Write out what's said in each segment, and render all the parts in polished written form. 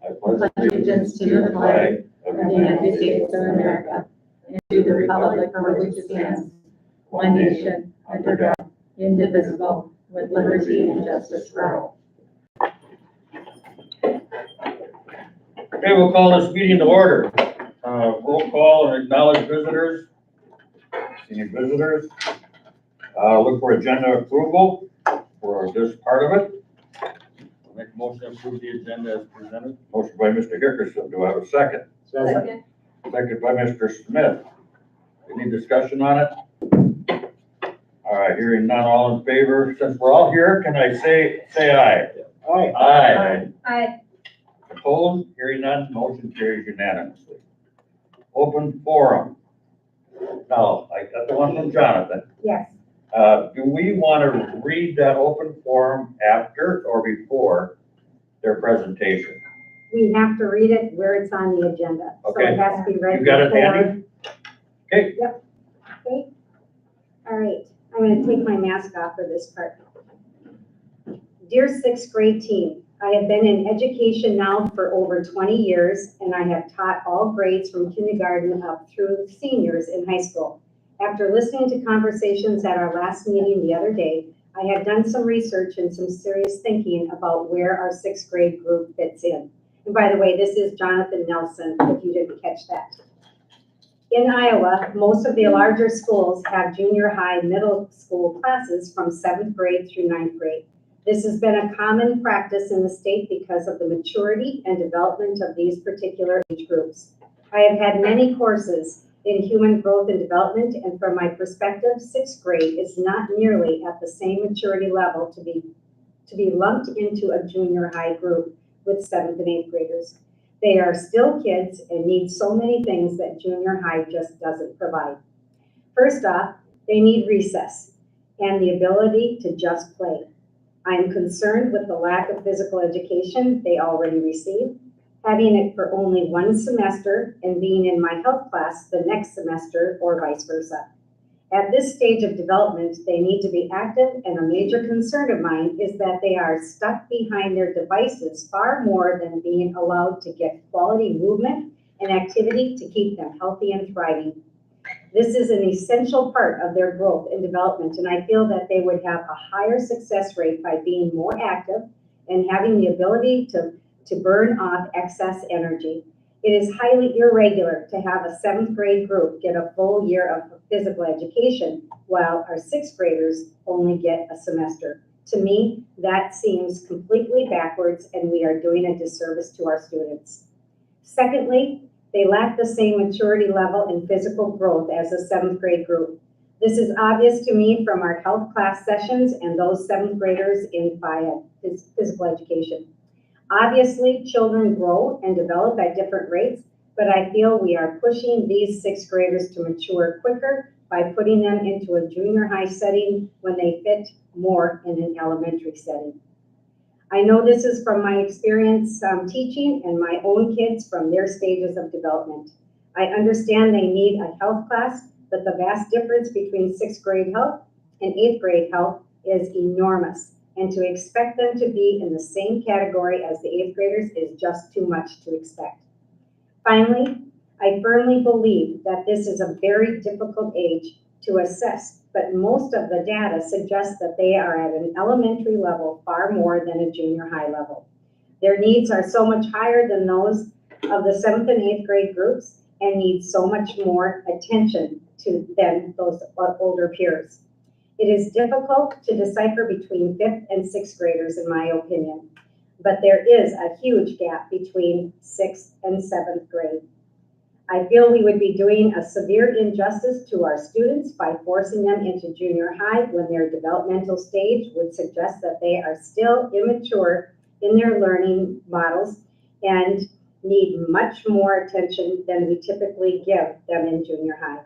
I pledge allegiance to the flag of the United States of America and to the republic for which it stands, one nation, under God, indivisible, with liberty and justice for all. Okay, we'll call this meeting to order. Roll call and acknowledge visitors. Any visitors? Look for agenda approval for this part of it. I'll make a motion to approve the agenda as presented. Motion by Mr. Hickerson. Do I have a second? Second. Second by Mr. Smith. Any discussion on it? All right, hearing none, all in favor. Since we're all here, can I say aye? Aye. Aye. Aye. Opposed? Hearing none, motion carries unanimously. Open forum. Now, I got the one from Jonathan. Yes, Do we want to read that open forum after or before their presentation? we have to read it where it's on the agenda. So Okay. it has to be read. You got it, before. Andy? Okay. Yep. Okay. All right, I'm gonna take my mask off for this part. Dear sixth grade team, I have been in education now for over 20 years, and I have taught all grades from kindergarten up through seniors in high school. After listening to conversations at our last meeting the other day, I have done some research and some serious thinking about where our sixth grade group fits in. And by the way, this is Jonathan Nelson, if you didn't catch that. In Iowa, most of the larger schools have junior high, middle school classes from 7th grade through 9th grade. This has been a common practice in the state because of the maturity and development of these particular age groups. I have had many courses in human growth and development, and from my perspective, 6th grade is not nearly at the same maturity level to be lumped into a junior high group with 7th and 8th graders. They are still kids and need so many things that junior high just doesn't provide. First off, they need recess and the ability to just play. I am concerned with the lack of physical education they already receive, having it for only one semester and being in my health class the next semester or vice versa. At this stage of development, they need to be active, and a major concern of mine is that they are stuck behind their devices far more than being allowed to get quality movement and activity to keep them healthy and thriving. This is an essential part of their growth and development, and I feel that they would have a higher success rate by being more active and having the ability to burn off excess energy. It is highly irregular to have a 7th grade group get a full year of physical education while our 6th graders only get a semester. To me, that seems completely backwards, and we are doing a disservice to our students. Secondly, they lack the same maturity level and physical growth as a 7th grade group. This is obvious to me from our health class sessions and those 7th graders in physical education. Obviously, children grow and develop at different rates, but I feel we are pushing these 6th graders to mature quicker by putting them into a junior high setting when they fit more in an elementary setting. I know this is from my experience teaching and my own kids from their stages of development. I understand they need a health class, but the vast difference between 6th grade health and 8th grade health is enormous. And to expect them to be in the same category as the 8th graders is just too much to expect. Finally, I firmly believe that this is a very difficult age to assess, but most of the data suggests that they are at an elementary level far more than a junior high level. Their needs are so much higher than those of the 7th and 8th grade groups and need so much more attention than those older peers. It is difficult to decipher between 5th and 6th graders, in my opinion, but there is a huge gap between 6th and 7th grade. I feel we would be doing a severe injustice to our students by forcing them into junior high when their developmental stage would suggest that they are still immature in their learning models and need much more attention than we typically give them in junior high.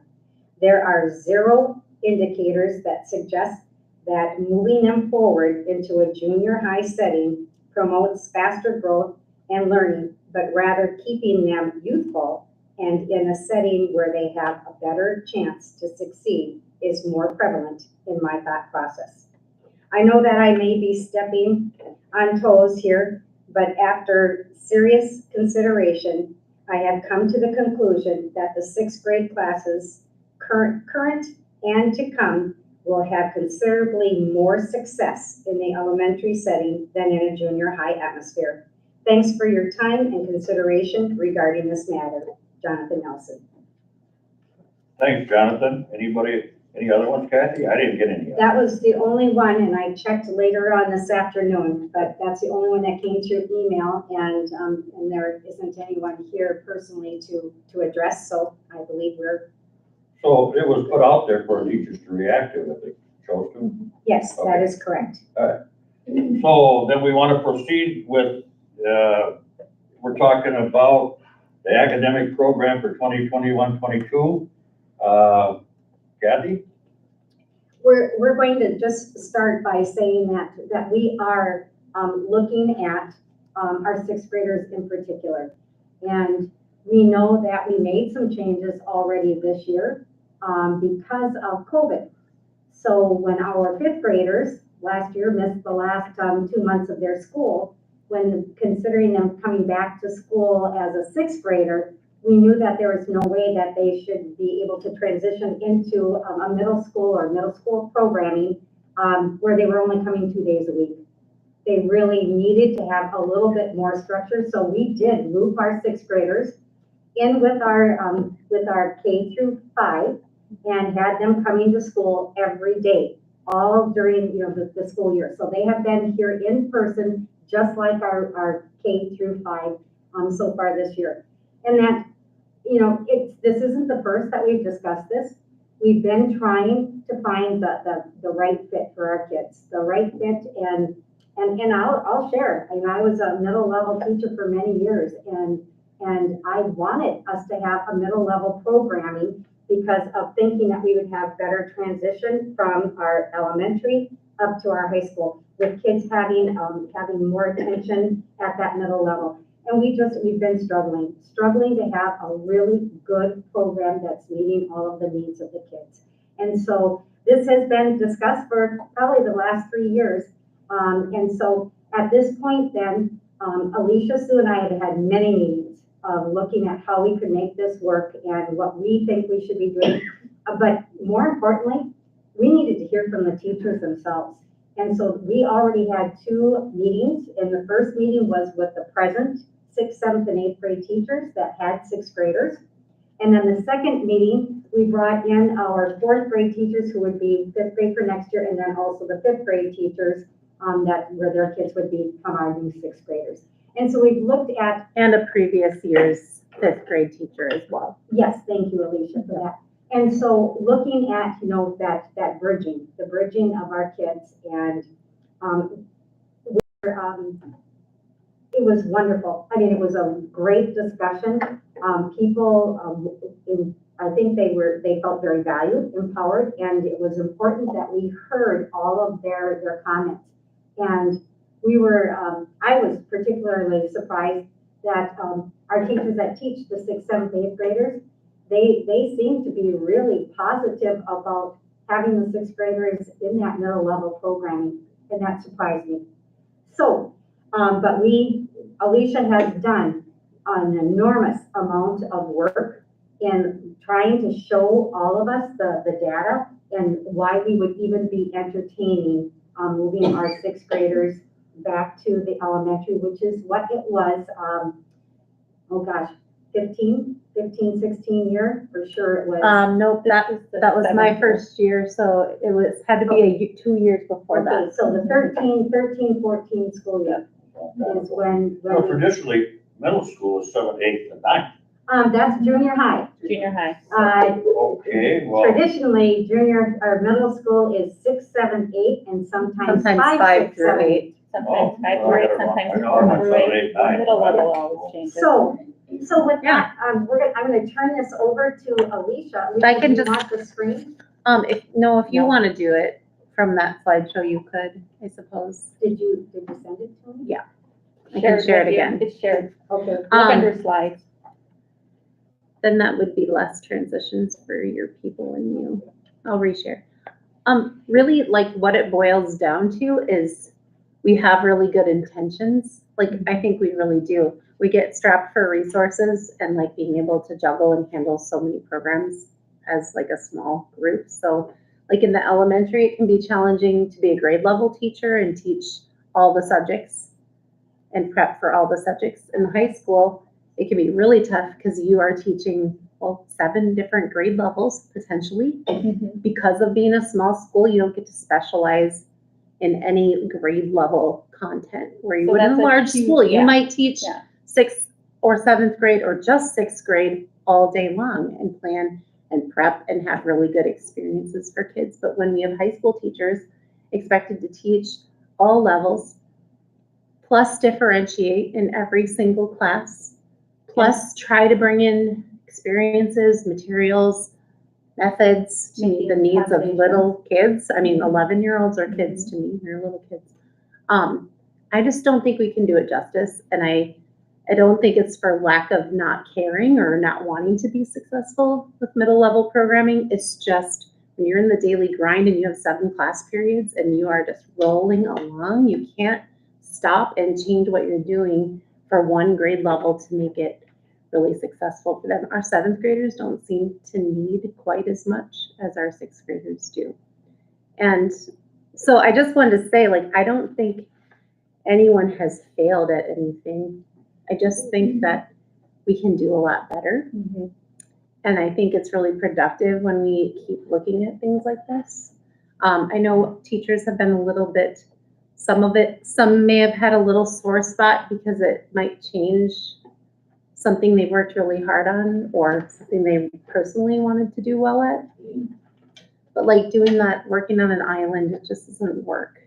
There are zero indicators that suggest that moving them forward into a junior high setting promotes faster growth and learning, but rather keeping them youthful and in a setting where they have a better chance to succeed is more prevalent in my thought process. I know that I may be stepping on toes here, but after serious consideration, I have come to the conclusion that the sixth grade classes, current and to come, will have considerably more success in the elementary setting than in a junior high atmosphere. Thanks for your time and consideration regarding this matter. Jonathan Nelson. Thanks, Jonathan. Anybody, any other ones, Kathy? I didn't get any. That was the only one, and I checked later on this afternoon, but that's the only one that came through email, and there isn't anyone here personally to address, so I believe we're, So it was put out there for teachers to react to if they chose to. yes, that is correct. So then we want to proceed with, we're talking about the academic program for 2021-22. Kathy? We're going to just start by saying that we are looking at our sixth graders in particular. And we know that we made some changes already this year because of COVID. So when our fifth graders last year missed the last 2 months of their school, when considering them coming back to school as a sixth grader, we knew that there was no way that they should be able to transition into a middle school programming where they were only coming 2 days a week. They really needed to have a little bit more structure, so we did loop our sixth graders in with our K through 5 and had them coming to school every day, all during the school year. So they have been here in person, just like our K through 5 so far this year. And that, this isn't the first that we've discussed this. We've been trying to find the right fit for our kids, the right fit, and I'll share. I was a middle level teacher for many years, and I wanted us to have a middle level programming because of thinking that we would have better transition from our elementary up to our high school, with kids having more attention at that middle level. And we've been struggling to have a really good program that's meeting all of the needs of the kids. And so this has been discussed for probably the last 3 years. And so at this point then, Alicia, Sue, and I have had many meetings looking at how we could make this work and what we think we should be doing. But more importantly, we needed to hear from the teachers themselves. And so we already had 2 meetings, and the first meeting was with the present 6th, 7th, and 8th grade teachers that had 6th graders. And then the second meeting, we brought in our 4th grade teachers who would be 5th grade for next year, and then also the 5th grade teachers where their kids would become our new 6th graders. And so we've looked at— And a previous year's 5th grade teacher as well. Yes, thank you, Alicia, for that. And so looking at, that bridging, the bridging of our kids, and it was wonderful. I mean, it was a great discussion. People, I think they felt very valued, empowered, and it was important that we heard all of their comments. And I was particularly surprised that our teachers that teach the 6th, 7th, 8th graders, they seem to be really positive about having the 6th graders in that middle level programming, and that surprised me. So, but Alicia has done an enormous amount of work in trying to show all of us the data and why we would even be entertaining moving our 6th graders back to the elementary, which is what it was, 15, 16 year, for sure it was. Nope, that was my first year, so it had to be 2 years before Okay, that. so the 13, 14 school year is when. Well, traditionally, middle school is 7th, 8th, and 9th. That's junior high. Junior high. Okay, well, Traditionally, middle school is 6, 7, 8, and sometimes 5, 6, 7, 8. Oh, Sometimes 5 through 8, I sometimes know, I'm 4 through 8. 7, 8, 9. Middle level always changes. So with that, I'm gonna turn this over to Alicia. I can do you just- want the screen? If you want to do it from that slideshow, you could, I suppose. Did you send it to me? I can share it with you. again. It's shared. Okay. Look under slides. Then that would be less transitions for your people and you. I'll reshare. Really, like what it boils down to is we have really good intentions Like, I think we really do. We get strapped for resources and like being able to juggle and handle so many programs as like a small group. So like in the elementary, it can be challenging to be a grade level teacher and teach all the subjects and prep for all the subjects. In the high school, it can be really tough because you are teaching, well, 7 different grade levels potentially. Because of being a small school, you don't get to specialize in any grade level content where you So would in that's a a large huge school. You gap. might teach Yeah. 6th or 7th grade or just 6th grade all day long and plan and prep and have really good experiences for kids. But when we have high school teachers expected to teach all levels, plus differentiate in every single class, plus try to bring in experiences, materials, methods to meet the needs of little kids. I mean, 11-year-olds are kids to me, they're little kids. I just don't think we can do it justice, and I don't think it's for lack of not caring or not wanting to be successful with middle level programming. It's just when you're in the daily grind and you have 7 class periods and you are just rolling along, you can't stop and change what you're doing for one grade level to make it really successful for them. Our 7th graders don't seem to need quite as much as our 6th graders do. And so I just wanted to say, like, I don't think anyone has failed at anything. I just think that we can do a lot better. And I think it's really productive when we keep looking at things like this. I know teachers have been a little bit, some may have had a little sore spot because it might change something they worked really hard on or something they personally wanted to do well at. But like doing that, working on an island, it just doesn't work.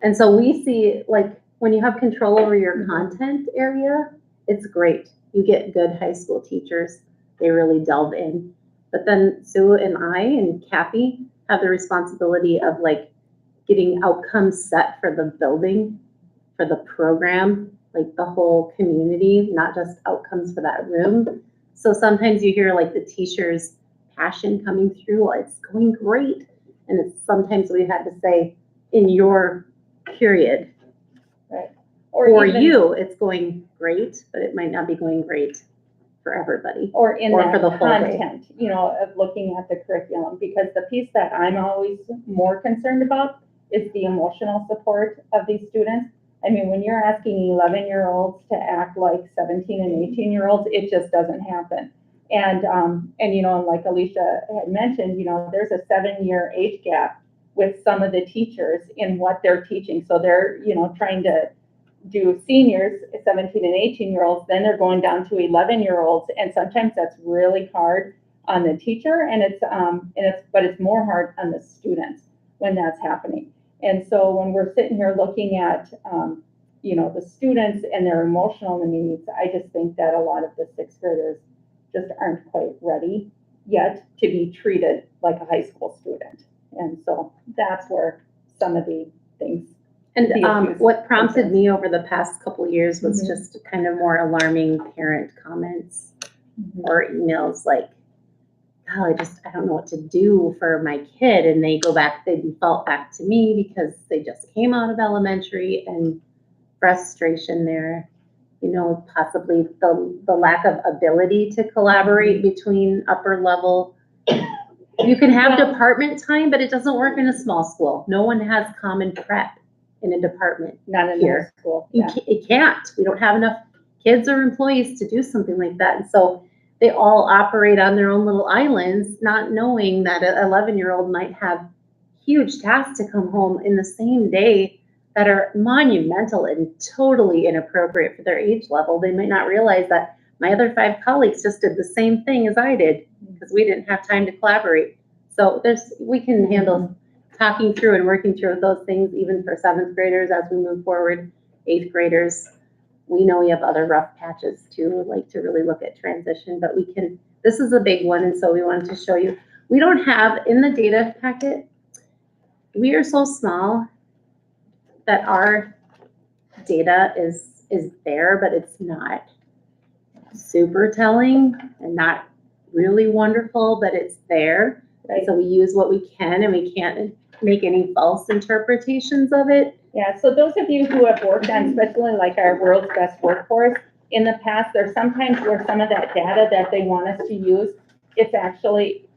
And so we see, like, when you have control over your content area, it's great. You get good high school teachers. They really delve in. But then Sue and I and Kathy have the responsibility of like getting outcomes set for the building, for the program, like the whole community, not just outcomes for that room. So sometimes you hear like the teacher's passion coming through, well, it's going great. And it's sometimes we had to say, in your period, Or for even- you, it's going great, but it might not be going great for everybody. Or in Or that for the whole day. content, you know, of looking at the curriculum, because the piece that I'm always more concerned about is the emotional support of these students. I mean, when you're asking 11-year-olds to act like 17 and 18-year-olds, it just doesn't happen. And you know, like Alicia had mentioned, you know, there's a 7-year age gap with some of the teachers in what they're teaching. So they're, you know, trying to do seniors, 17 and 18-year-olds, then they're going down to 11-year-olds. And sometimes that's really hard on the teacher, and it's more hard on the students when that's happening. And so when we're sitting here looking at, you know, the students and their emotional needs, I just think that a lot of the 6th graders just aren't quite ready yet to be treated like a high school student. And so that's where some of the things. And the issues what prompted concerns. me over the past couple of years was Mhm. just kind of more alarming parent comments or emails like, oh, I don't know what to do for my kid. And they default back to me because they just came out of elementary, and frustration there, you know, possibly the lack of ability to collaborate between upper level. You can have Well- department time, but it doesn't work in a small school. No one has common prep in a department. Not in Here. high school. You Yeah. it can't. We don't have enough kids or employees to do something like that. And so they all operate on their own little islands, not knowing that an 11-year-old might have huge tasks to come home in the same day that are monumental and totally inappropriate for their age level. They might not realize that my other 5 colleagues just did the same thing as I did because we didn't have time to collaborate. So we can handle talking through and working through those things even for 7th graders as we move forward. 8th graders, we know we have other rough patches too, like to really look at transition, but this is a big one, and so we wanted to show you. We don't have, in the data packet, we are so small that our data is there, but it's not super telling and not really wonderful, but it's there. Right. So we use what we can, and we can't make any false interpretations of it. Yeah, so those of you who have worked on, especially like our World's Best Workforce, in the past, there's sometimes where some of that data that they want us to use, it's actually,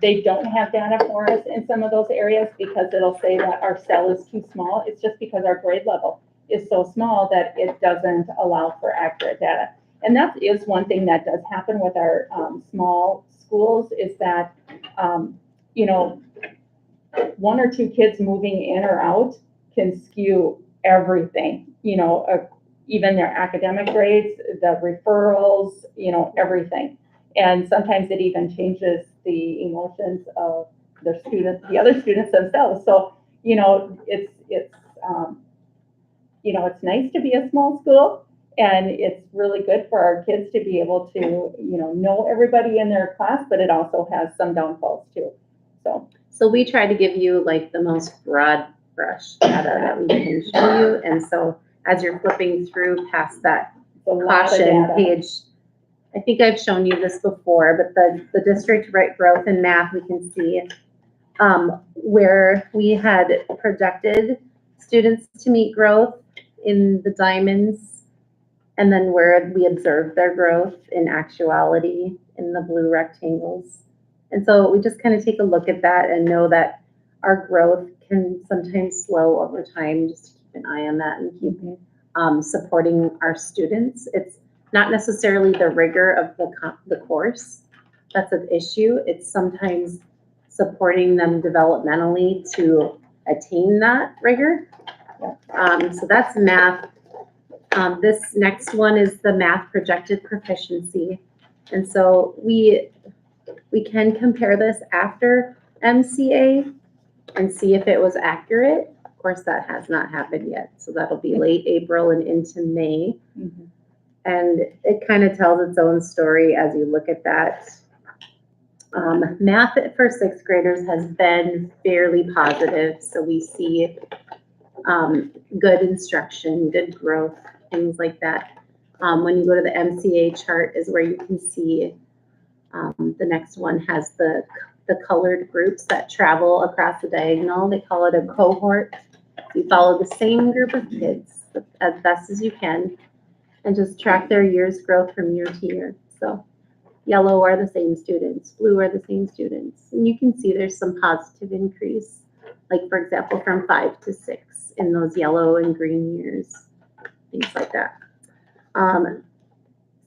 they don't have data for us in some of those areas because it'll say that our cell is too small. It's just because our grade level is so small that it doesn't allow for accurate data. And that is one thing that does happen with our small schools is that, one or two kids moving in or out can skew everything, even their academic grades, the referrals, everything. And sometimes it even changes the emotions of the students, the other students themselves. So, it's nice to be a small school, and it's really good for our kids to be able to, know everybody in their class, but it also has some downfalls too. So we try to give you like the most broad brush data that we can show you. And so as you're flipping through past that It's a lot of caution data. page, I think I've shown you this before, but the district rate growth in math, we can see where we had projected students to meet growth in the diamonds, and then where we observed their growth in actuality in the blue rectangles. And so we just kind of take a look at that and know that our growth can sometimes slow over time, just to keep an eye on that and keep supporting our students. It's not necessarily the rigor of the course that's an issue. It's sometimes supporting them developmentally to attain that rigor. So that's math. This next one is the math projected proficiency. And so we can compare this after MCA and see if it was accurate. Of course, that has not happened yet. So that'll be late April and into May. Mhm. And it kind of tells its own story as you look at that. Math for sixth graders has been fairly positive. So we see good instruction, good growth, things like that. When you go to the MCA chart is where you can see the next one has the colored groups that travel across the diagonal. They call it a cohort. You follow the same group of kids as best as you can and just track their year's growth from year to year. So yellow are the same students, blue are the same students. And you can see there's some positive increase, like for example, from 5 to 6 in those yellow and green years, things like that.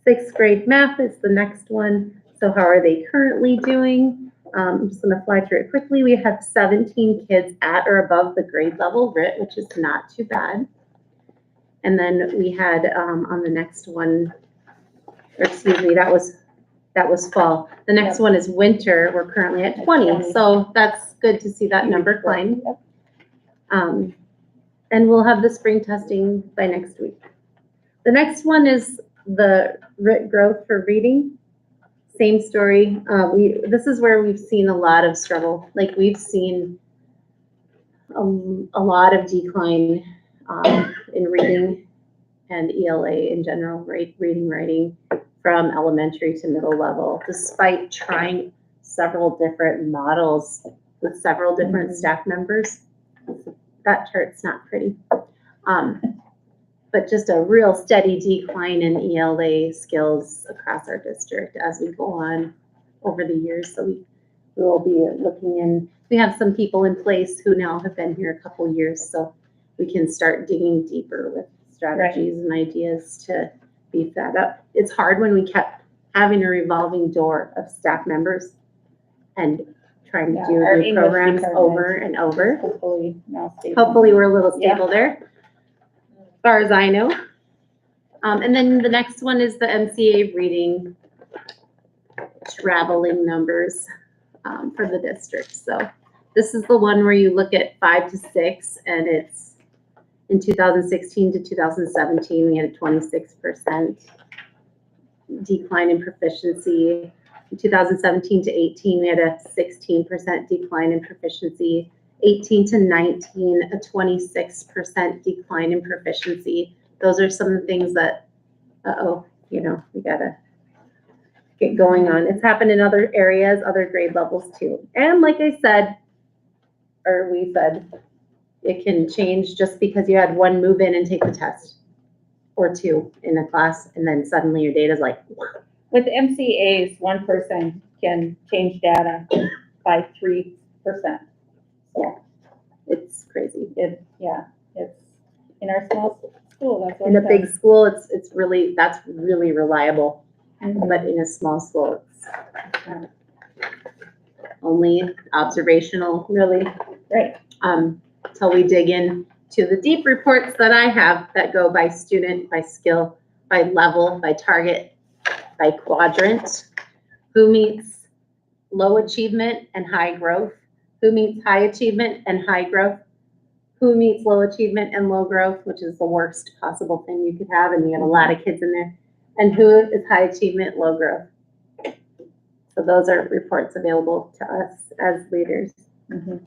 Sixth grade math is the next one. So how are they currently doing? I'm just going to fly through it quickly. We have 17 kids at or above the grade level RIT, which is not too bad. And then we had on the next one, or excuse me, that was fall. The next one is winter. We're currently at 20. So that's good to see that number climb. And we'll have the spring testing by next week. The next one is the RIT growth for reading. Same story. This is where we've seen a lot of struggle. Like we've seen a lot of decline in reading and ELA in general, reading, writing from elementary to middle level, despite trying several different models with several different staff members. That chart's not pretty. But just a real steady decline in ELA skills across our district as we go on over the years. So we will be looking in. We have some people in place who now have been here a couple years, so we can start digging deeper with strategies and ideas to beef that up. It's hard when we kept having a revolving door of staff members and trying to do our new English programs department over and over. Hopefully now stable. Hopefully we're a little stable there, as far as I know. And then the next one is the MCA reading traveling numbers for the district. So this is the one where you look at 5 to 6, and it's in 2016 to 2017, we had a 26% decline in proficiency. In 2017 to 18, we had a 16% decline in proficiency. 18 to 19, a 26% decline in proficiency. Those are some of the things that, we gotta get going on. It's happened in other areas, other grade levels too. And like I said, or we said, it can change just because you had one move in and take the test or two in a class, and then suddenly your data's like, With MCAs, one person can change data by 3%. it's crazy. It's in our small school, that's what In a it big says. school, that's really reliable, Mhm. but in a small school, it's only observational, really. Right. Till we dig in to the deep reports that I have that go by student, by skill, by level, by target, by quadrant. Who meets low achievement and high growth? Who meets high achievement and high growth? Who meets low achievement and low growth, which is the worst possible thing you could have, and you have a lot of kids in there. And who is high achievement, low growth? So those are reports available to us as leaders. Mhm.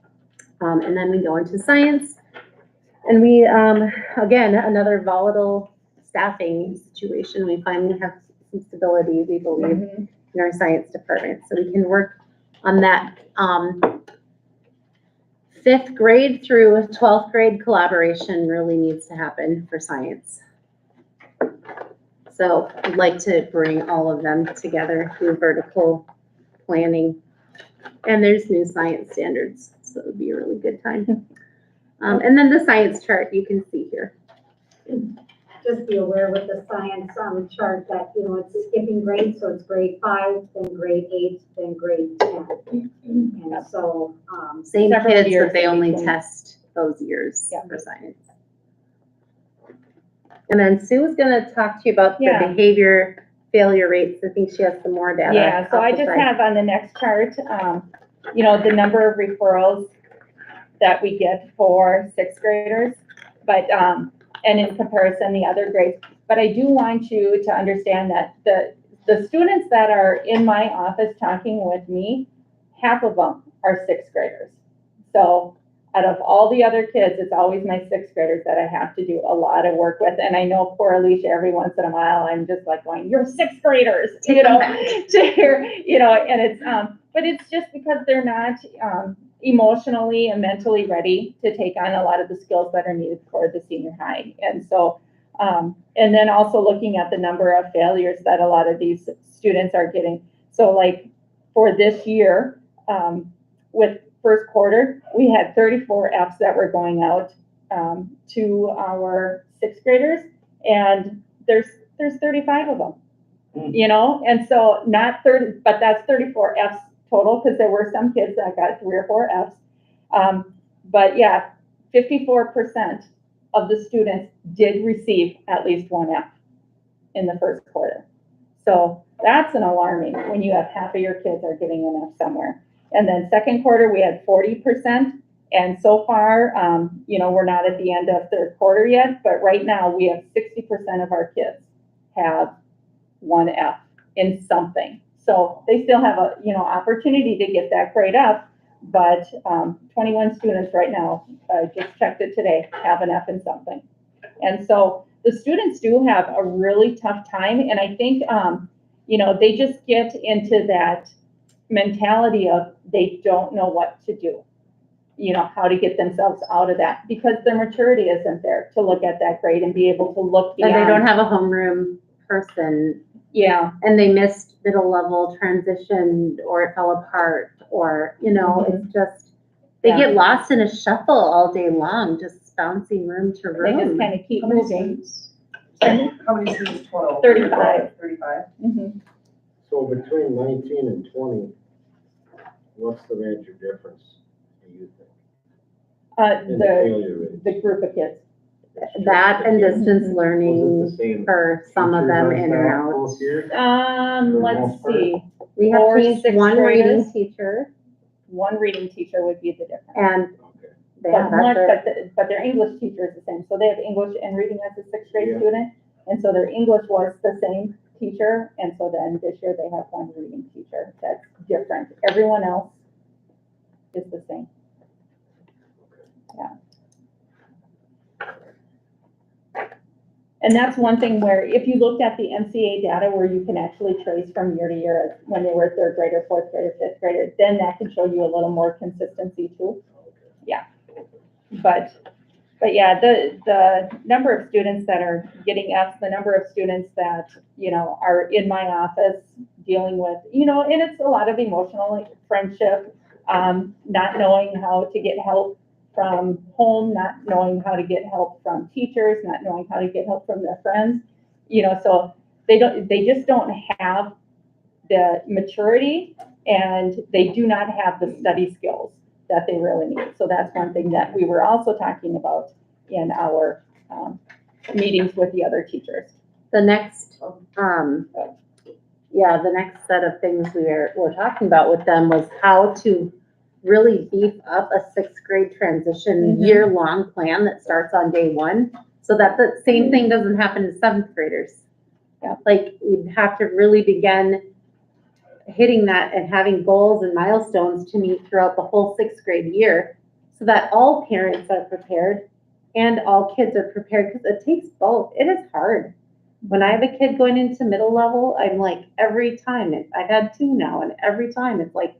And then we go into science. And we, again, another volatile staffing situation. We finally have some stability, we believe, Mhm. in our science department. So we can work on that. 5th grade through 12th grade collaboration really needs to happen for science. So I'd like to bring all of them together through vertical planning. And there's new science standards, so it would be a really good time. And then the science chart you can see here. Just be aware with the science chart that, it's skipping grades, so it's grade 5, then grade 8, then grade 10. And so, Same Several kids, years but they in only between. test those years Yeah. for science. And then Sue is gonna talk to you about the Yeah. behavior failure rates. I think she has some more data. Yeah, so off I the just side. have on the next chart, the number of referrals that we get for 6th graders, but, and in comparison, the other grades. But I do want you to understand that the students that are in my office talking with me, half of them are 6th graders. So out of all the other kids, it's always my 6th graders that I have to do a lot of work with. And I know poor Alicia, every once in a while, I'm just like going, you're 6th graders, Take them back. to hear, and it's, but it's just because they're not, emotionally and mentally ready to take on a lot of the skills that are needed for the senior high. And so, and then also looking at the number of failures that a lot of these students are getting. So like for this year, with first quarter, we had 34 Fs that were going out to our 6th graders, and there's 35 of them. And so not 30, but that's 34 Fs total, because there were some kids that got 3 or 4 Fs. But yeah, 54% of the students did receive at least 1 F in the first quarter. So that's an alarming when you have half of your kids are getting an F somewhere. And then second quarter, we had 40%. And so far, we're not at the end of third quarter yet, but right now we have 60% of our kids have 1 F in something. So they still have a, opportunity to get that grade up, but 21 students right now, just checked it today, have an F in something. And so the students do have a really tough time, and I think, they just get into that mentality of they don't know what to do, how to get themselves out of that, because their maturity isn't there to look at that grade and be able to look beyond. And they don't have a homeroom person. Yeah. And they missed middle level, transitioned, or it fell apart, or, it's just, they Yeah. get lost in a shuffle all day long, just bouncing room to They just room. kind of keep How many moving. students? How many students total? 35. 35? Mhm. So between 19 and 20, what's the major difference, do you think? In the failure rate? The group of kids. That and distance Was it learning the same for some of teachers them on in and staff out. both years? Let's most part. see, We have For changed 6th one reading graders? teacher, one reading teacher would be the difference. and Okay. yeah, that's it. But their English teacher is the same, so they have English and reading as a 6th grade Yeah. student, and so their English was the same teacher, and so then this year they have one reading teacher that's different. Everyone else is the same. Yeah. And that's one thing where, if you looked at the MCA data where you can actually trace from year to year when they were 3rd grader, 4th grader, 5th grader, then that can show you a little more consistency too. Yeah. But yeah, the number of students that are getting Fs, the number of students that, are in my office dealing with, and it's a lot of emotional friendship, not knowing how to get help from home, not knowing how to get help from teachers, not knowing how to get help from their friends, so they just don't have the maturity and they do not have the study skills that they really need. So that's one thing that we were also talking about in our meetings with the other teachers. The next, the next set of things we're talking about with them was how to really beef up a sixth grade transition year-long plan that starts on day one, so that the same thing doesn't happen to seventh graders. Yeah. Like, we'd have to really begin hitting that and having goals and milestones to meet throughout the whole sixth grade year, so that all parents are prepared and all kids are prepared, because it takes both. It is hard. When I have a kid going into middle level, I'm like, every time, I've had 2 now, and every time it's like,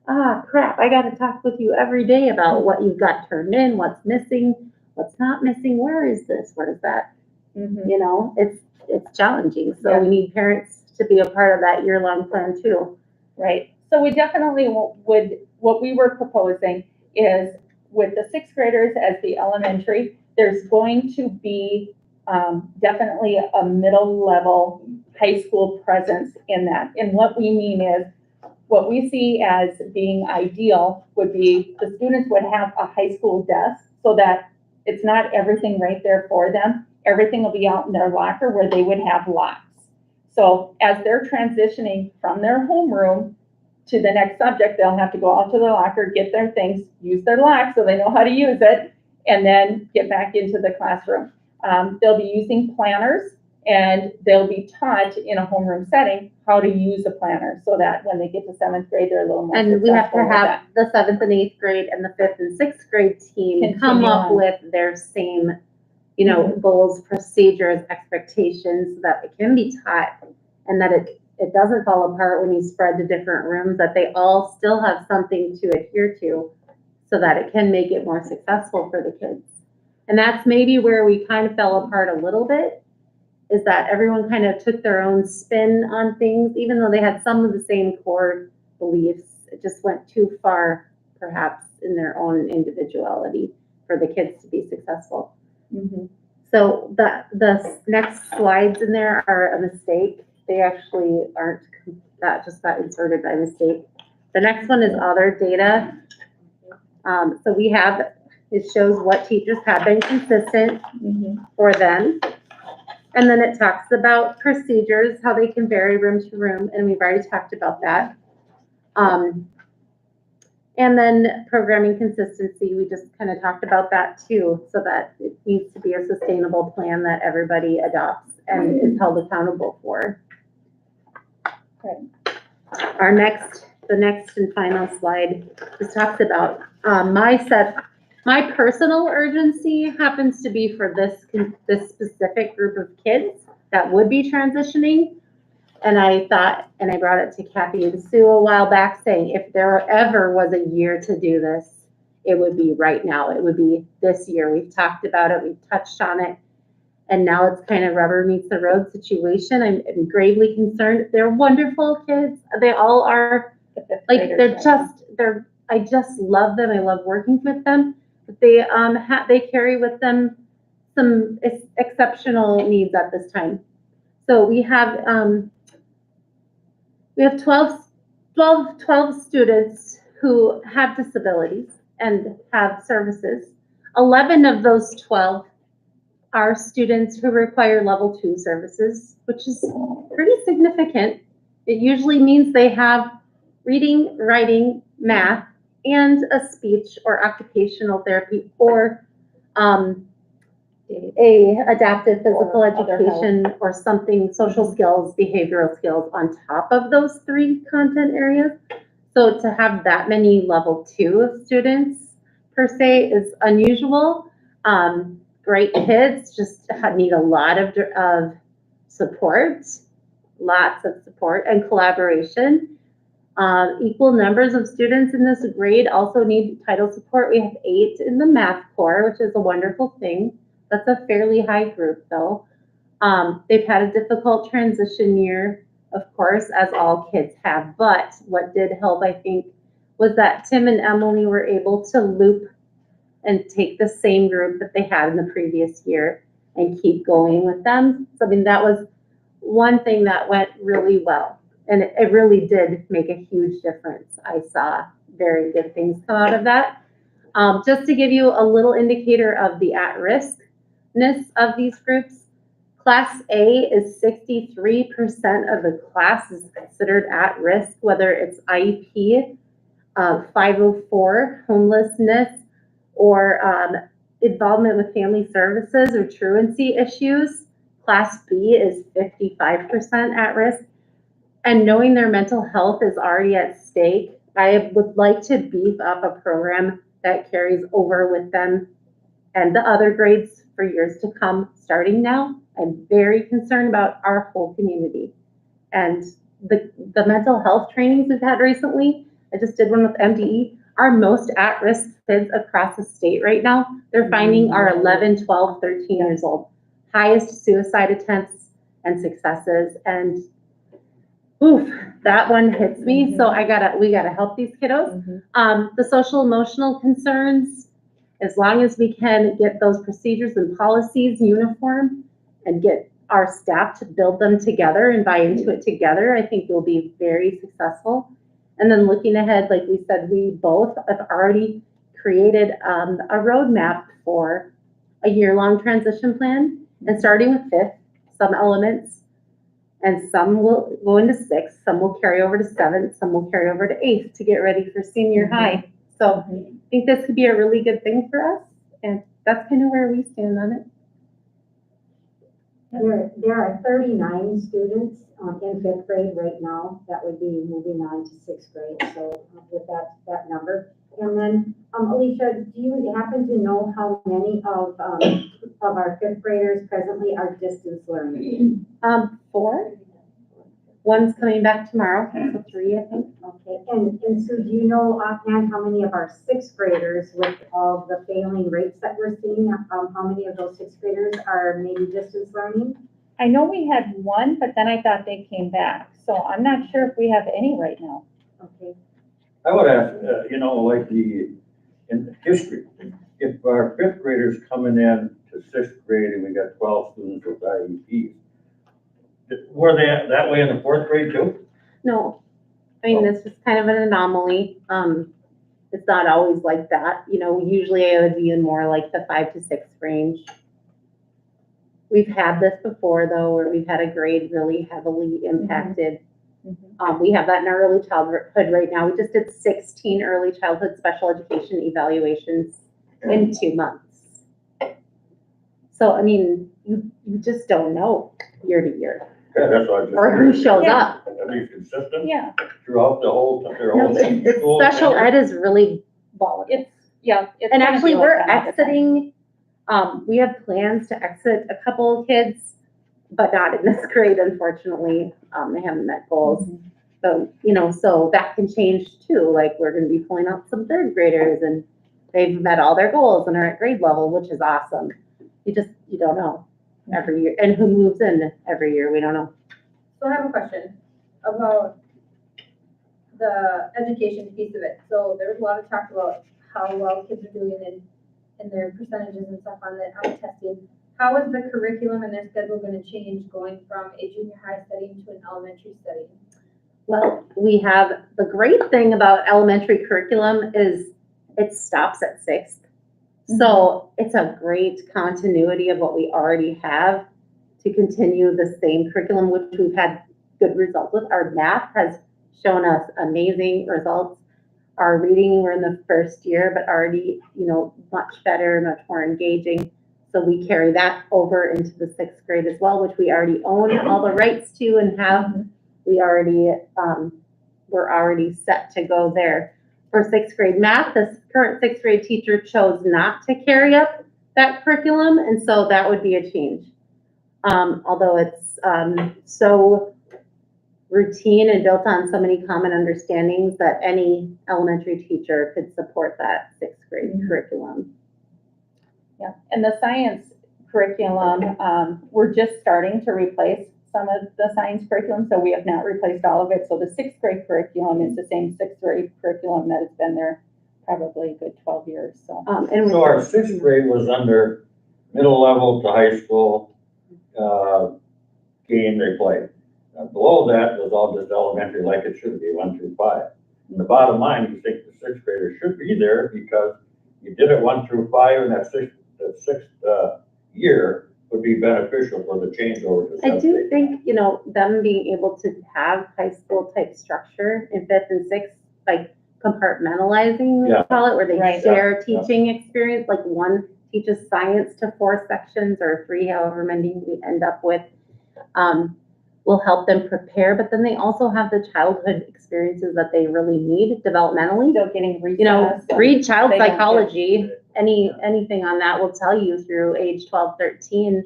crap, I got to talk with you every day about what you've got turned in, what's missing, what's not missing, where is this, what is that? It's challenging. So we need parents to be a part of that year-long plan too. Right. So we definitely what we were proposing is, with the sixth graders as the elementary, there's going to be definitely a middle level high school presence in that. And what we mean is, what we see as being ideal would be the students would have a high school desk, so that it's not everything right there for them. Everything will be out in their locker where they would have locks. So as they're transitioning from their homeroom to the next subject, they'll have to go out to their locker, get their things, use their lock so they know how to use it, and then get back into the classroom. They'll be using planners, and they'll be taught in a homeroom setting how to use a planner, so that when they get to 7th grade, they're a little more And we have to successful with have the 7th and 8th grade and the 5th and 6th grade team come Continue up on. with their same, goals, procedures, expectations, so that it can be taught, and that it doesn't fall apart when you spread to different rooms, that they all still have something to adhere to, so that it can make it more successful for the kids. And that's maybe where we kind of fell apart a little bit, is that everyone kind of took their own spin on things, even though they had some of the same core beliefs. It just went too far, perhaps, in their own individuality for the kids to be successful. So the next slides in there are a mistake. They actually aren't, that just got inserted by mistake. The next one is other data. So we have, it shows what teachers have been consistent for them. And then it talks about procedures, how they can vary room to room, and we've already talked about that. And then programming consistency, we just kind of talked about that too, so that it needs to be a sustainable plan that everybody adopts and is held accountable for. The next and final slide just talks about my personal urgency happens to be for this specific group of kids that would be transitioning. And I thought, and I brought it to Kathy and Sue a while back, saying if there ever was a year to do this, it would be right now. It would be this year. We've talked about it, we've touched on it, and now it's kind of rubber meets the road situation. I'm gravely concerned. They're wonderful kids. They all are, like, I just love them. I love working with them. But they carry with them some exceptional needs at this time. So we have 12 students who have disabilities and have services. 11 of those 12 are students who require level 2 services, which is pretty significant. It usually means they have reading, writing, math, and a speech or occupational therapy, or a adaptive physical education, or something, social skills, behavioral skills on top of those 3 content areas. So to have that many level 2 students per se is unusual. Great kids, just need a lot of support, lots of support and collaboration. Equal numbers of students in this grade also need title support. We have 8 in the math core, which is a wonderful thing. That's a fairly high group though. They've had a difficult transition year, of course, as all kids have, but what did help, I think, was that Tim and Emily were able to loop and take the same group that they had in the previous year and keep going with them. So I mean, that was one thing that went really well. And it really did make a huge difference. I saw very good things come out of that. Just to give you a little indicator of the at-riskness of these groups, Class A is 63% of the class is considered at risk, whether it's IEP, 504, homelessness, or involvement with family services or truancy issues. Class B is 55% at risk. And knowing their mental health is already at stake, I would like to beef up a program that carries over with them and the other grades for years to come, starting now. I'm very concerned about our whole community. And the mental health trainings we've had recently, I just did one with MDE, our most at-risk kids across the state right now, they're finding are 11, 12, 13 years old. Highest suicide attempts and successes. And oof, that one hits me. So we gotta help these kiddos. The social emotional concerns, as long as we can get those procedures and policies uniform and get our staff to build them together and buy into it together, I think we'll be very successful. And then looking ahead, like we said, we both have already created a roadmap for a year-long transition plan, and starting with 5th, some elements, and some will go into 6th, some will carry over to 7th, some will carry over to 8th to get ready for senior high. So I think this could be a really good thing for us, and that's kind of where we stand on it. There are 39 students in 5th grade right now that would be moving on to 6th grade. So with that number. And then, Alicia, do you happen to know how many of our 5th graders presently are distance learning? 4. One's coming back tomorrow, so 3, I think. Okay, and so do you know offhand how many of our 6th graders, with all the failing rates that we're seeing, how many of those 6th graders are maybe distance learning? I know we had one, but then I thought they came back. So I'm not sure if we have any right now. Okay. I would ask, like in history, if our 5th graders coming in to 6th grade and we got 12 students with IEPs, were they that way in the 4th grade too? No, I mean, this is kind of an anomaly. It's not always like that. Usually I would be in more like the 5 to 6 range. We've had this before though, where we've had a grade really heavily impacted. We have that in our early childhood right now. We just did 16 early childhood special education evaluations in 2 months. So, I mean, you just don't know year to year. Yeah, that's what I just. Or who shows up. At least consistent Yeah, throughout the whole, their No, whole. it's school special calendar. ed is really volatile. it's And gonna actually, be like we're that all the time. exiting, we have plans to exit a couple of kids, but not in this grade, unfortunately. They haven't met goals. So, so that can change too. Like, we're gonna be pulling out some 3rd graders and they've met all their goals and are at grade level, which is awesome. You don't know every year. And who moves in every year, we don't know. So I have a question about the education piece of it. So there was a lot of talk about how well kids are doing in their percentages and stuff on the testing. How is the curriculum and their schedule going to change going from a junior high setting to an elementary setting? Well, we have, the great thing about elementary curriculum is it stops at 6th. So it's a great continuity of what we already have to continue the same curriculum, which we've had good results with. Our math has shown us amazing results. Our reading, we're in the 1st year, but already, much better, much more engaging. So we carry that over into the 6th grade as well, which we already own all the rights to and have. We already, we're already set to go there. For 6th grade math, this current 6th grade teacher chose not to carry up that curriculum, and so that would be a change. Although it's so routine and built on so many common understandings that any elementary teacher could support that sixth grade curriculum. Yeah, and the science curriculum, we're just starting to replace some of the science curriculum, so we have not replaced all of it. So the sixth grade curriculum is the same sixth grade curriculum that has been there probably a good 12 years, so. And So our sixth grade was under middle level to high school, game they played. Below that was all just elementary like it should be, 1 through 5. And the bottom line, you think the sixth graders should be there because you did it 1 through 5 and that sixth year would be beneficial for the changeover to I seventh do grade. think, you know, them being able to have high school type structure in fifth and sixth, like compartmentalizing, we Yeah. call it, where they Right. share Yeah. teaching experience, like one teaches science to 4 sections or 3, however many we end up with, will help them prepare, but then they also have the childhood experiences that they really need developmentally. Still getting recess. You know, read child They don't get- psychology, anything on that will tell you through age 12, 13,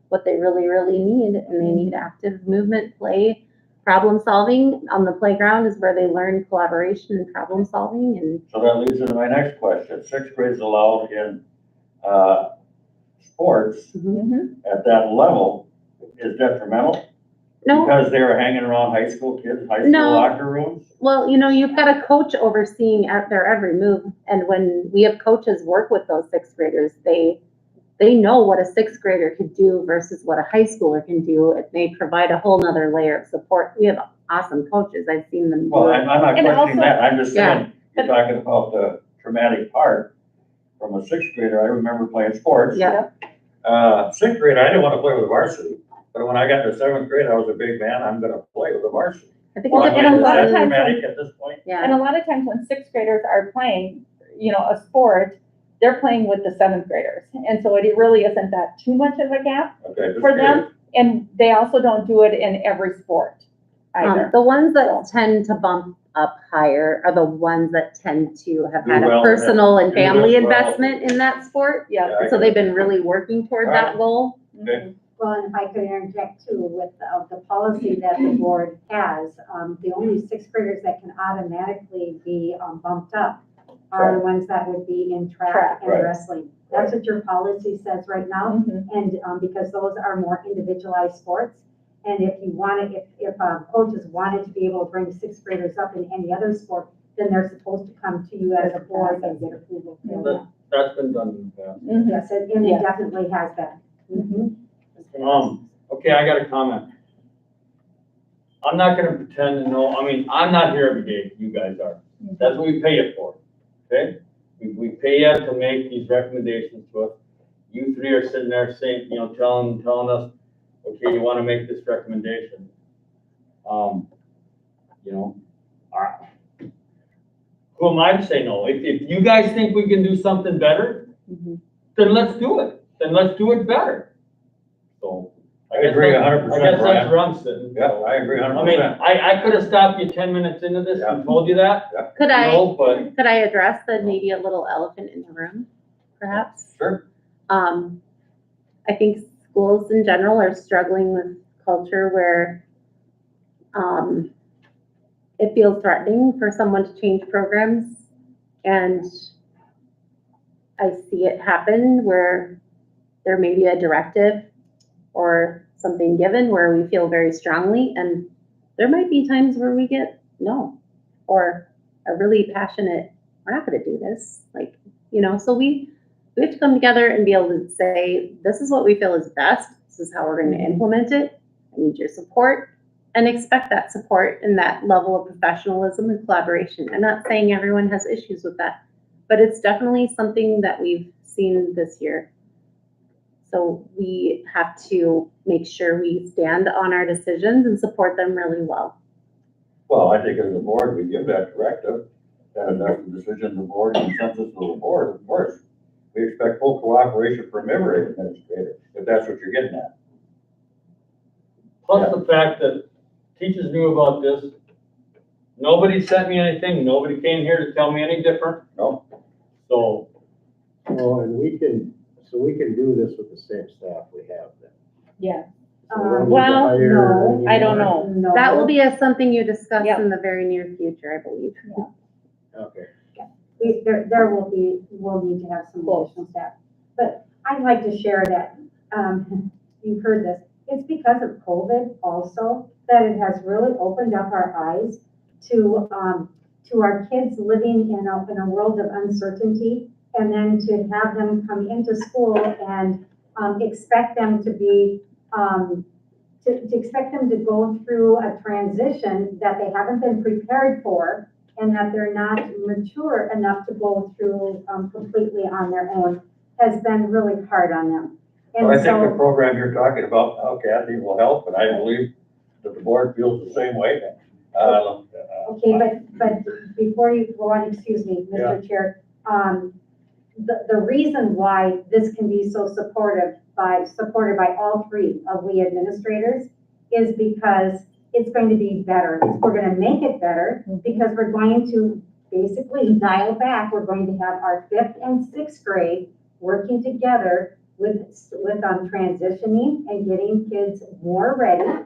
what they really, really need. And they need active movement, play, problem solving. On the playground is where they learn collaboration and problem solving. And So that leads into my next question. Sixth grade is allowed in, sports Mhm. at that level is detrimental? no, Because they were hanging around high school kids, high school No. locker rooms? well, you know, you've got a coach overseeing at their every move. And when we have coaches work with those sixth graders, they know what a sixth grader could do versus what a high schooler can do. And they provide a whole nother layer of support. We have awesome coaches. I've seen them. Well, I'm not And questioning also- that, I'm just Yeah. saying, you're talking about the traumatic part. From a sixth grader, I remember playing sports. Yeah. Sixth grade, I didn't want to play with varsity, but when I got to seventh grade, I was a big man, I'm gonna play with the varsity. I think Well, it's and a lot of Is that times- traumatic at this point? yeah. And a lot of times when sixth graders are playing, you know, a sport, they're playing with the seventh graders. And so it really isn't that too much of a gap Okay, just for curious. them. And they also don't do it in every sport either. The ones that tend to bump up higher are the ones that tend to have had Do a well, personal and do this family well. investment in that sport. Yeah. Yeah, I So get they've it. been really working toward that goal. Okay. Well, and if I could interject too, with the policy that the board has, the only sixth graders that can automatically be bumped up are the ones that would be in track and Right. wrestling. That's what your policy says right now. Mhm. And because those are more individualized sports. And if you wanted, if coaches wanted to be able to bring sixth graders up in any other sport, then they're supposed to come to you as a board and get approval for that. That's been done in the past. Mhm. Yes, and it Yes. definitely has been. Mhm. Okay, I got a comment. I'm not gonna pretend to know, I mean, I'm not here every day, you guys are. That's what we pay you for, okay? We pay you to make these recommendations to us. You three are sitting there saying, you know, telling us, okay, you wanna make this recommendation. You know, who am I to say no? If you guys think we can do something better, Mhm. then let's do it. Then let's do it better. So. I agree 100%, I guess that's Brian. where I'm sitting. Yeah, I agree I mean, 100%. I could have stopped you 10 minutes into this and told you that, Could I, no, but could I address the maybe a little elephant in the room, perhaps? Sure. I think schools in general are struggling with culture where, it feels threatening for someone to change programs. And I see it happen where there may be a directive or something given where we feel very strongly, and there might be times where we get no, or a really passionate, we're not gonna do this, like, you know, so we have to come together and be able to say, this is what we feel is best, this is how we're gonna implement it, I need your support, and expect that support and that level of professionalism and collaboration. I'm not saying everyone has issues with that, but it's definitely something that we've seen this year. So we have to make sure we stand on our decisions and support them really well. Well, I think as a board, we give that directive, and that's the decision of the board and consensus of the board, of course. We expect full cooperation from every administrator, if that's what you're getting at. plus the fact that teachers knew about this. Nobody sent me anything, nobody came here to tell me any different, No? so, Well, and we can do this with the same staff we have then. Yeah. So we don't need to well, hire no, I don't anyone? know. No. That will be something you discuss Yep. in the very near future, I believe. Okay. We'll need to have some additional staff. But I'd like to share that, you've heard this, it's because of COVID also, that it has really opened up our eyes to our kids living in a world of uncertainty, and then to have them come into school and, expect them to be, to expect them to go through a transition that they haven't been prepared for, and that they're not mature enough to go through completely on their own, has been really hard on them. Well, I And think the so, program you're talking about, Kathy, will help, and I believe that the board feels the same way. okay, but before you go on, excuse me, Mr. Chair, the reason why this can be so supported by all three of we administrators is because it's going to be better. We're gonna make it better because we're going to basically dial back. We're going to have our 5th and 6th grade working together with transitioning and getting kids more ready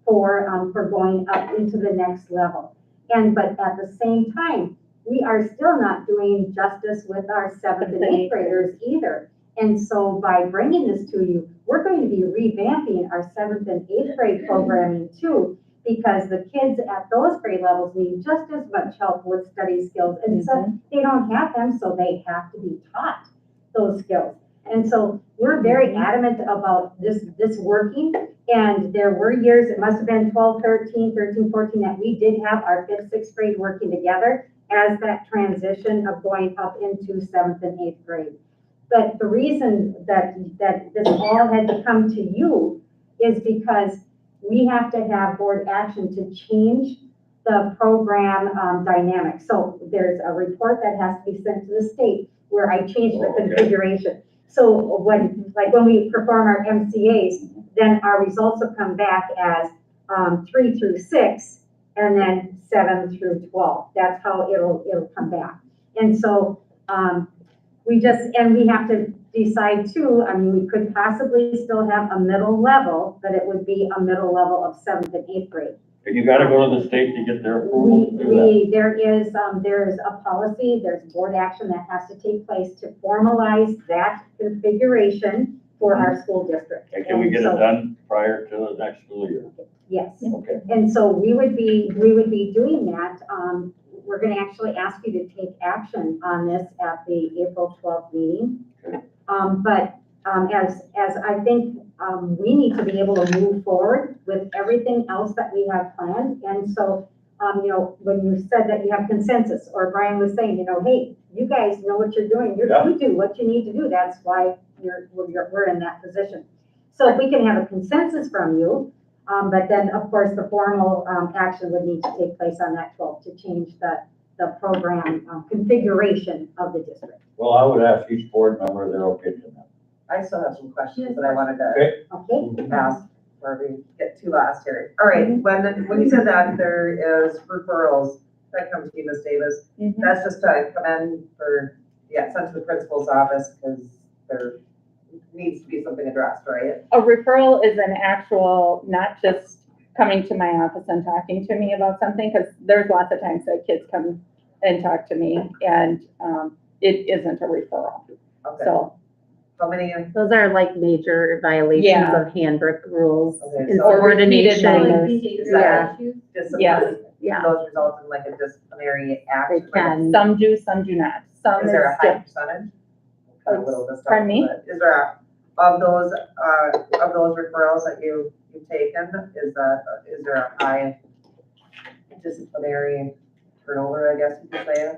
for going up into the next level. But at the same time, we are still not doing justice with our 7th and 8th graders either. And so by bringing this to you, we're going to be revamping our 7th and 8th grade programming too, because the kids at those grade levels need just as much help with study skills. And so they don't have them, so they have to be taught those skills. And so we're very adamant about this working. And there were years, it must have been 12, 13, 14, that we did have our 5th, 6th grade working together as that transition of going up into 7th and 8th grade. But the reason that this all had to come to you is because we have to have board action to change the program dynamic. So there's a report that has to be sent to the state where I changed the configuration. So when we perform our MCAs, then our results will come back as 3 through 6, and then 7 through 12. That's how it'll come back. And so we have to decide too, I mean, we could possibly still have a middle level, but it would be a middle level of 7th and 8th grade. And you gotta go to the state to get their approval to do that. There is a policy, there's board action that has to take place to formalize that configuration for our school district. And can we get it done prior to the next school year? Yes. Okay. And so we would be doing that. We're gonna actually ask you to take action on this at the April 12th meeting. As I think, we need to be able to move forward with everything else that we have planned. And so, when you said that you have consensus, or Brian was saying, hey, you guys know what you're doing. You do what you need to do. That's why we're in that position. So if we can have a consensus from you, but then, of course, the formal action would need to take place on that 12th to change the program configuration of the district. Well, I would ask each board member their opinion. I still have some questions that I wanted to Okay? ask before we get too lost here. All right, when you said that there is referrals that come to you, Ms. Davis, that's just to come in for, sent to the principal's office because there needs to be something addressed, right? A referral is an actual, not just coming to my office and talking to me about something, because there's lots of times that kids come and talk to me, and it isn't a referral. Okay. So, How many, Those are like major violations Yeah. of handbook rules, Okay, so- Or repeated insubordination. Yeah. discipline, Yeah. those result in like a disciplinary They action? can. some do, some do not. Some Is there a high is, percentage? Kind of whittle this down Pardon a me? little bit. Is there, of those referrals that you've taken, is there a high disciplinary turnover, I guess you could say,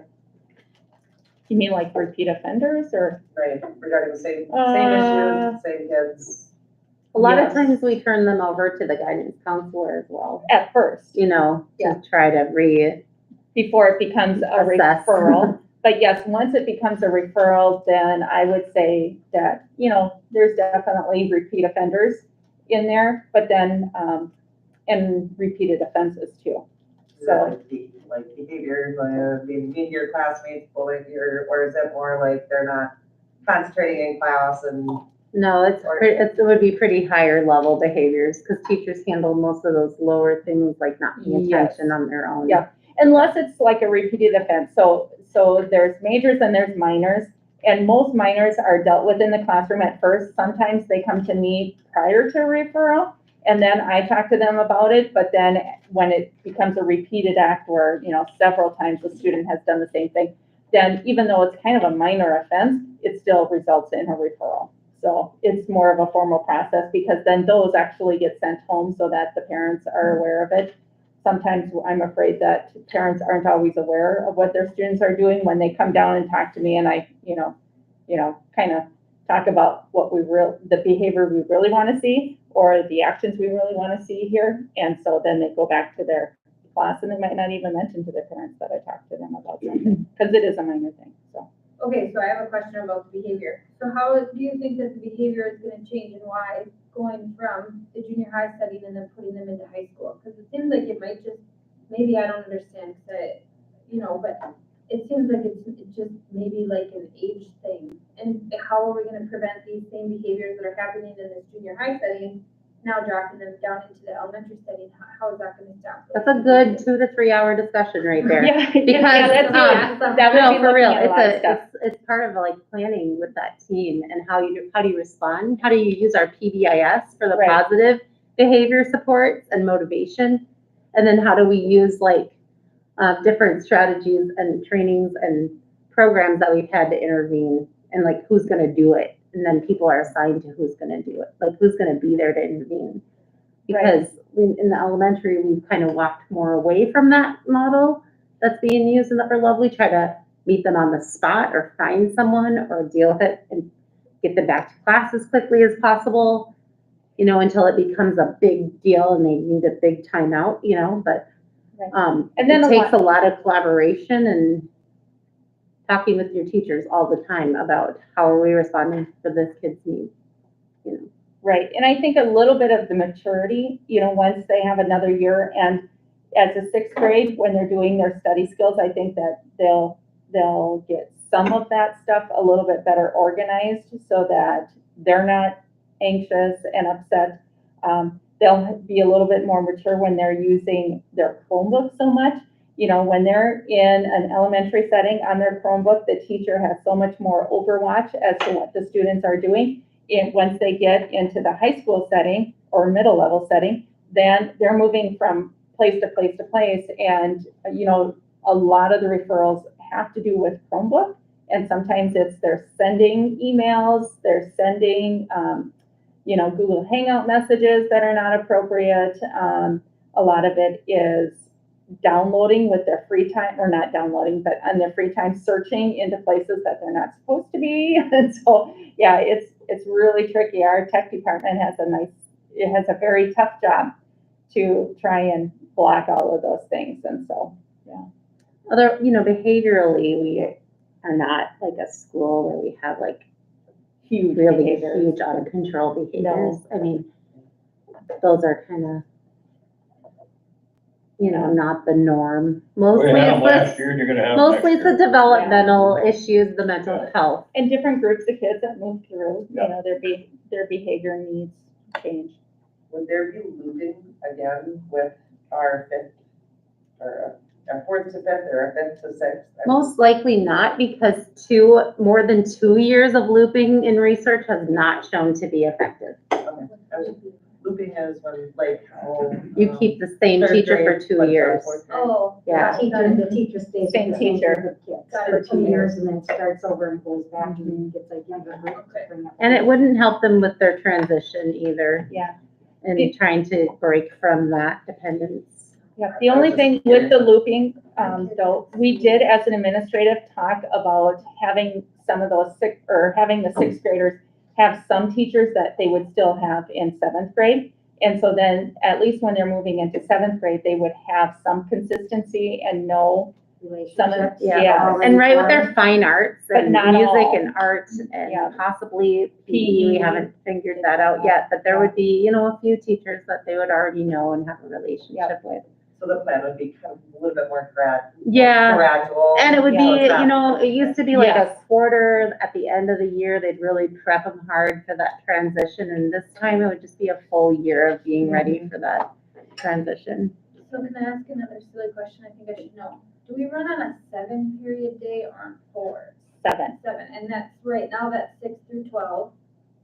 you mean like repeat offenders, or? right, regarding the same Uh, issues, same kids? A lot of Yes. times we turn them over to the guidance counselor as well, At first, to try to before it becomes a Assess. referral. But yes, once it becomes a referral, then I would say that, there's definitely repeat offenders in there, but then, and repeated offenses too. Is it So, like behavior, like being mean to your classmates, bullying your, or is it more like they're not concentrating in class and No, it would be pretty higher level behaviors, because teachers handle most of those lower things, like not paying Yes. attention on their own. Yeah. Unless it's like a repeated offense. So there's majors and there's minors. And most minors are dealt with in the classroom at first. Sometimes they come to me prior to referral, and then I talk to them about it. But then when it becomes a repeated act where, several times the student has done the same thing, then even though it's kind of a minor offense, it still results in a referral. So it's more of a formal process, because then those actually get sent home so that the parents are aware of it. Sometimes I'm afraid that parents aren't always aware of what their students are doing when they come down and talk to me, and I, kind of talk about the behavior we really want to see, or the actions we really want to see here. And so then they go back to their class, and they might not even mention to their parents that I talked to them about something, because it is a minor thing, so. Okay, so I have a question about the behavior. So how do you think that the behavior is gonna change, and why, going from the junior high setting and then putting them into high school? Because it seems like it might just, maybe I don't understand, but it seems like it's just maybe like an age thing. And how are we gonna prevent these same behaviors that are happening in this junior high setting, now dropping them down into the elementary setting? How is that gonna stop? That's a good 2 to 3 hour discussion right there. Yeah, Because, that's that would No, be for real, looking at a lot of stuff. it's part of like planning with that team, and how do you respond? How do you use our PBIS for the Right. positive behavior supports and motivation? And then how do we use different strategies and trainings and programs that we've had to intervene, and like who's gonna do it? And then people are assigned to who's gonna do it, like who's gonna be there to intervene. Because in the elementary, we've kind of walked more away from that model that's being used in Upper Lovely, try to meet them on the spot or find someone or deal with it and get them back to class as quickly as possible, until it becomes a big deal and they need a big timeout, but And then it takes a lot of collaboration and talking with your teachers all the time about how are we responding to this kid's needs. Right, and I think a little bit of the maturity, once they have another year, and as a sixth grade, when they're doing their study skills, I think that they'll get some of that stuff a little bit better organized, so that they're not anxious and upset. They'll be a little bit more mature when they're using their Chromebook so much. When they're in an elementary setting on their Chromebook, the teacher has so much more overwatch as to what the students are doing. And once they get into the high school setting or middle level setting, then they're moving from place to place to place. And, a lot of the referrals have to do with Chromebook. And sometimes they're sending emails, they're sending, Google Hangout messages that are not appropriate. A lot of it is downloading with their free time, or not downloading, but on their free time searching into places that they're not supposed to be. And so, yeah, it's really tricky. Our tech department has a very tough job to try and block all of those things. And so, yeah. Behaviorally, we are not like a school where we have like Huge really behaviors. huge out of control behaviors. No. I mean, those are kind of, not the norm. Mostly Last year, you're gonna have Mostly next it's the year. developmental issues, the mental health. And different groups of kids that move through, their behavior needs change. Would there be looping again with our fifth, or a fourth to fifth, or a fifth to sixth? Most likely not, because more than 2 years of looping in research has not shown to be effective. Looping is when, like, how. You keep the same third teacher for grade, 2 like, years. fourth grade. Oh. Yeah. The teacher stays. Same with the teacher. group of kids Got for it. 2 years, and then starts over and goes back and gets a younger group to Okay. bring up. And it wouldn't help them with their transition either, Yeah. and trying to break from that dependence. Yeah, the only thing with the looping, though, we did as an administrative talk about having some of those having the sixth graders have some teachers that they would still have in seventh grade. And so then, at least when they're moving into seventh grade, they would have some consistency and know some of, Relationships. yeah. And right with their fine arts But and not music all. and art and Yeah. possibly PE, we haven't figured that out yet, but there would be, a few teachers that they would already know and have a relationship with. So the plan would be kind of a little bit more Yeah, gradual. and it would be, So it's not- you know, it used to be like a Yes. quarter at the end of the year, they'd really prep them hard for that transition, and this time it would just be a full year of being ready for that transition. So can I ask another silly question? I think I should know. Do we run on a 7-period day or on 4? 7, 7, and that's right now that's 6 through 12.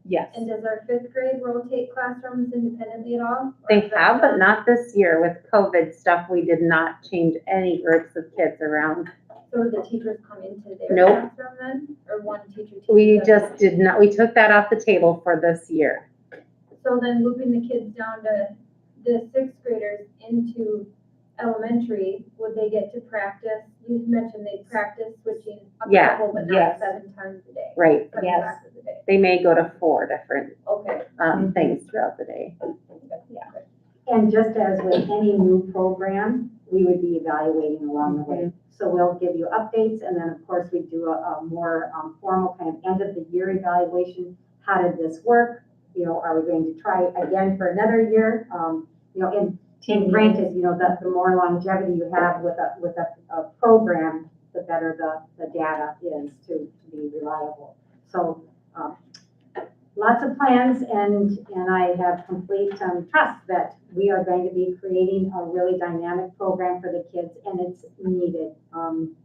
yes. And does our 5th grade rotate classrooms independently at all? Or They is that have, but done? not this year with COVID stuff, we did not change any groups of kids around. So do the teachers come into their Nope. classroom then, or one teacher teaches? We them? just did not, we took that off the table for this year. So then looping the kids down to the 6th graders into elementary, would they get to practice? You mentioned they practice switching a Yeah, couple, but not yes. 7 times a day. Right, 7 Yes. classes a day. they may go to 4 different, Okay. things throughout the day. And just as with any new program, we would be evaluating along the way. So we'll give you updates, and then, of course, we do a more formal kind of end-of-the-year evaluation. How did this work? You know, are we going to try again for another year? You know, and granted, you know, the more longevity you have with a program, the better the data is to be reliable. So, lots of plans, and I have complete trust that we are going to be creating a really dynamic program for the kids, and it's needed.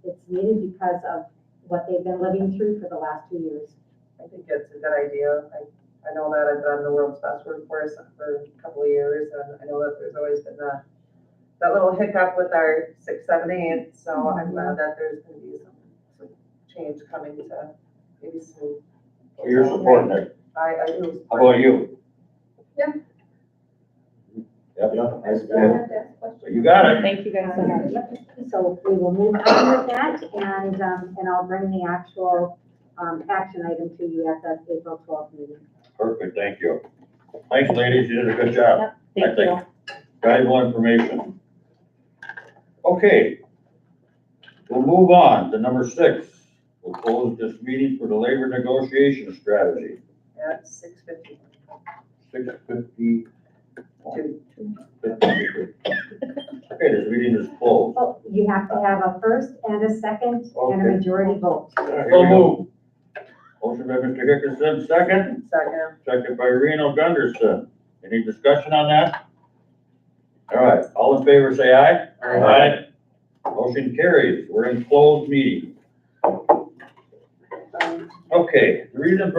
It's needed because of what they've been living through for the last 2 years. I think it's a good idea. I know that I've done the world's best workforce for a couple of years, and I know that there's always been that little hiccup with our 6, 7, 8. So I'm glad that there's gonna be some change coming to maybe smooth. So you're supporting it. I do. How about you? Yeah. Yep. Yeah, I I support. have to ask questions. So you got it. Thank you guys so much. So we will move on with that, and I'll bring the actual action item to you at the April 12th meeting. Perfect, thank you. Thanks, ladies, you did a good job. Thank I you. think. Valuable information. Okay. We'll move on to number 6. We'll close this meeting for the labor negotiation strategy. At 6:50. 6:50. Okay, this meeting is closed. Oh, you have to have a first and a second and a Okay. majority vote. Here we So go. move. Motion by Mr. Hickerson, second. Second by Reno Gunderson. Any discussion on that? All right, all in favor, say aye. Aye. Motion carries. We're in closed meeting. Okay, the reason for